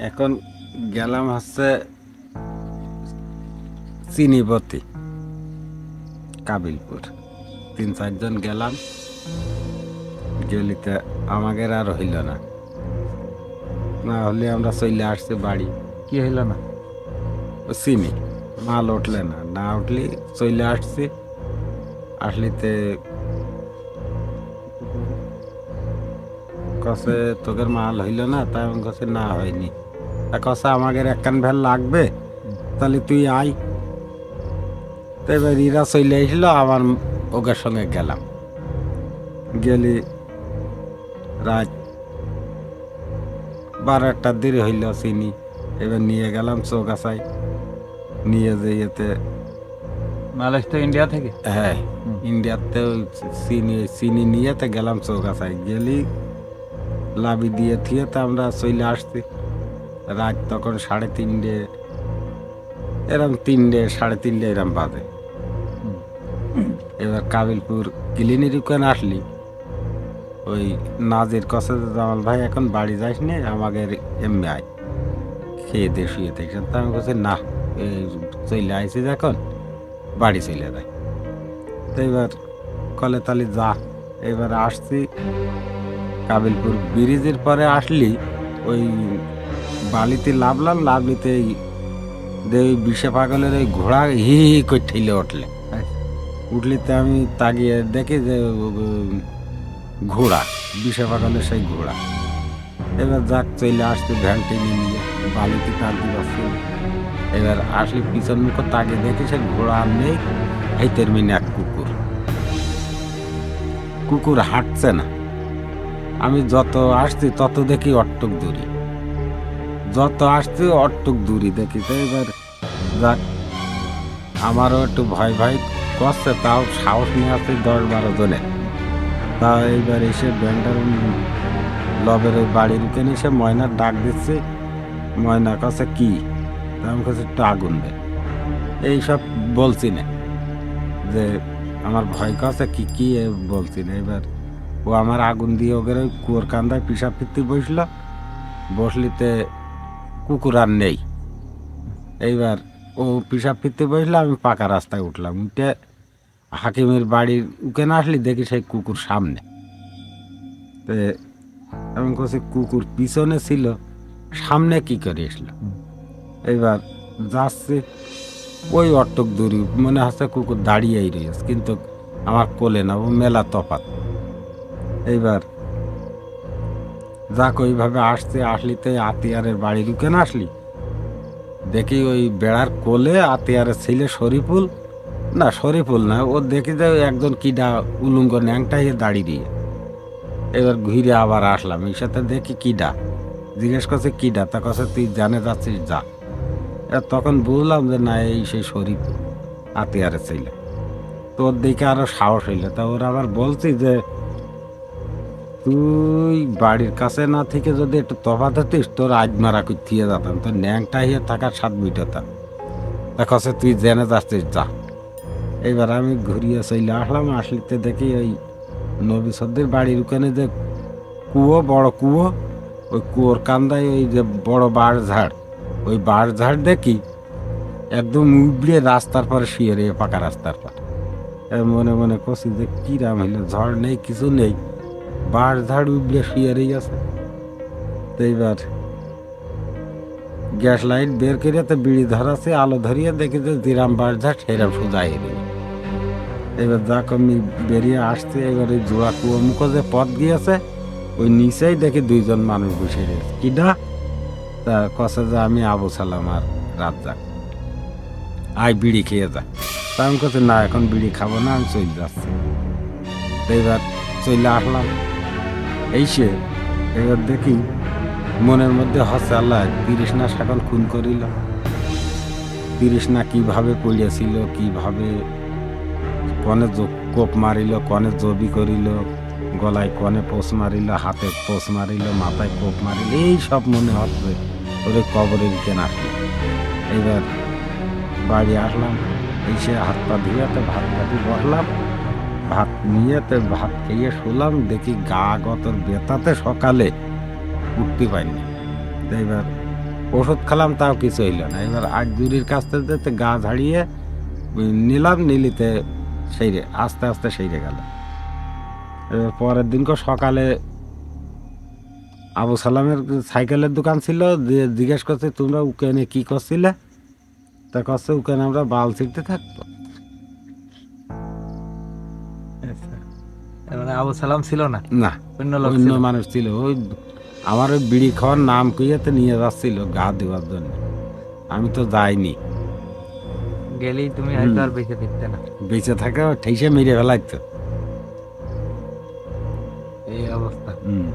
এখন গেলাম হচ্ছে চিনিবতী, কাবিলপুর। 3-4 জন গেলাম, গেলিতে আমাদের আর হইল না। না হলে আমরা চলে আসছি বাড়ি। কি হইল না? ও চিনি মাল উঠলে না, না উঠলি চলে আসছি। আসলিতে কসে তোদের মাল হইল না, তাই আমি কাছে না হয়নি। তা কসে আমাদের একখান ভ্যান লাগবে, তাহলে তুই আয়। তো এবার ইরা চলে আসলো, আমার ওদের সঙ্গে গেলাম। গেলি রাত 12-1টার দেরি হইল চিনি। এবার নিয়ে গেলাম চৌগাছায়, নিয়ে যেতে মাল আসতো ইন্ডিয়া থেকে? হ্যাঁ হুম। ইন্ডিয়াতে চিনি চিনি নিয়ে তো গেলাম চৌগাছায়। গেলি লাবি দিয়ে থিয়ে তো আমরা চলে আসছি। রাত তখন 3:30, এরম 3-3:30 এরম বাজে। হুম। এবার কাবিলপুর ক্লিনিক ওখানে আসলি, ওই নাজির কসে জামাল ভাই এখন বাড়ি যাস নি, আমাদের এমনি আয় খেয়ে দিয়ে শুয়ে দেখছেন। তা আমি বলছি না, এই চলে আইসি এখন, বাড়ি চলে যায়। তো এবার কলে তালি যা। এবার আসছি কাবিলপুর ব্রিজের পরে আসলি, ওই বালিতে লাভলাম, লাভলিতে ওই বিষে পাগলের ওই ঘোড়া হি হি করে ঠেলে উঠলে। আচ্ছা। উঠলিতে আমি তাকিয়ে দেখি যে ঘোড়া, বিষে পাগলের সেই ঘোড়া। এবার যাক চলে আসতে ভ্যান টেনে নিয়ে বালিতে টানতে পারছি না। এবার আসলে পিছন মুখ তাকিয়ে দেখি সে ঘোড়া আর নেই, এই তেরমিন এক কুকুর। কুকুর হাঁটছে না। আমি যত আসছি তত দেখি অট্টক দূরি, যত আসছি অট্টক দূরি দেখি। তো এবার যাক, আমারও একটু ভয় ভয় করছে, তাও সাহস নিয়ে আসছে 10-12 জনে। তা এইবার এসে ব্যাংটার লবের ওই বাড়ির উঠে এসে ময়নার ডাক দিচ্ছে। ময়না কাছে কি? তা আমি কাছে একটু আগুন দে, এইসব বলছি না। যে আমার ভয় কাছে কি কি বলছি না। এবার ও আমার আগুন দিয়ে ওদের ওই কুয়োর কান্দায় পিসাব ফিরতে বসলো। বসলিতে কুকুর আর নেই। এইবার ও পিসাব ফিরতে বসলো, আমি পাকা রাস্তায় উঠলাম। উঠে হাকিমের বাড়ির উকেন আসলি দেখি সেই কুকুর সামনে। তো আমি বলছি কুকুর পিছনে ছিল, সামনে কি করে এসলো? এইবার যাচ্ছে ওই অট্টক দূরি, মনে হচ্ছে কুকুর দাঁড়িয়েই রয়েছে, কিন্তু আমার কোলে না, ও মেলা তফাৎ। এইবার যাক ওইভাবে আসছে, আসলিতে আতিয়ারের বাড়ির উকেন আসলি দেখি ওই বেড়ার কোলে আতিয়ারের ছেলে শরীফুল, না শরীফুল না, ও দেখি যে ওই একজন কিডা উলুঙ্গ ন্যাংটাইয়ে দাঁড়িয়ে দিয়ে। এবার ঘুরে আবার আসলাম, এই সাথে দেখি কিডা। জিজ্ঞেস করছে কিডা, তা কাছে তুই জানে যাচ্ছিস যা। এবার তখন বুঝলাম যে না, এই সেই শরীফুল আতিয়ারের ছেলে। তোর দেখে আরো সাহস হইলো। তা ওরা আবার বলছি যে তুই বাড়ির কাছে না থেকে যদি একটু তফাৎ হতিস, তোর আজ মারা কই থিয়ে যেতাম, তোর ন্যাংটা হয়ে থাকার স্বাদ মিটাতাম। দেখছে তুই জেনে যাচ্ছিস যা। এইবার আমি ঘুরিয়ে চলে আসলাম। আসলিতে দেখি ওই নবী সদ্দির বাড়ির ওখানে যে কুয়ো, বড় কুয়ো, ওই কুয়োর কান্দায় ওই যে বড় বাঁশ ঝাড়, ওই বাঁশ ঝাড় দেখি একদম উবড়ে রাস্তার পরে শুয়ে রে, পাকা রাস্তার পর। মনে মনে করছি যে কিরাম হইলো, ঝড় নেই কিছু নেই, বাঁশ ঝাড় উবড়ে শুয়ে রয়ে আছে। তো এইবার গ্যাস লাইট বের করে তো বিড়ি ধরাছে, আলো ধরিয়ে দেখি যে যেরাম বাঁশ ঝাড় সেরাম সোজা এরিয়ে। এবার যাক আমি বেরিয়ে আসছি, এবার ওই জোড়া কুয়ো মুখো যে পথ গিয়েছে, ওই নিচেই দেখি 2জন মানুষ বসে রয়েছে। কিডা? তা কছে যে আমি আবু সালাম আর রাজ্জাক, আয় বিড়ি খেয়ে যা। তা আমি কাছে না, এখন বিড়ি খাবো না, আমি চলে যাচ্ছি। তো এবার চলে আসলাম। সে এবার দেখি মনের মধ্যে হচ্ছে আল্লাহ, 30 না সকল খুন করিল। 30 না কিভাবে পড়িয়াছিল, কিভাবে কনে কোপ মারিল, কনে জবি করিল, গলায় কনে পোষ মারিল, হাতে পোষ মারিল, মাথায় কোপ মারিল, এই সব মনে হচ্ছে। ওরে কবরের কেন আসলো। এইবার বাড়ি আসলাম, এসে হাত পা ধুয়েতে ভাত খাতে বসলাম। ভাত নিয়ে তো ভাত খেয়ে শুলাম, দেখি গা গতর বেতাতে সকালে উঠতে পারিনি। তো এবার ওষুধ খেলাম তাও কিছু হইল না। এবার আট দূরির কাছ থেকে গা ঝাড়িয়ে নিলাম, নিলিতে সেইরে আস্তে আস্তে সেইরে গেল। এবার পরের দিনকে সকালে আবু সালামের সাইকেলের দোকান ছিল, দিয়ে জিজ্ঞেস করছে তোমরা উকেনে কি করছিলে? তা করছে উকেনে আমরা বাল ছিটতে থাকতো। আচ্ছা। তার মানে আবু সালাম ছিল না, না, অন্য লোক অন্য ছিল। মানুষ ছিল। ওই আমার ওই বিড়ি খাওয়ার নাম কইয়াতে নিয়ে যাচ্ছিল গা দেওয়ার জন্য। আমি তো যাইনি। গেলেই তুমি হুম। হয়তো আর বেঁচে ফিরতে না। বেঁচে থাকে ঠেসে মেরে ফেলাইতো। এই অবস্থা। হুম।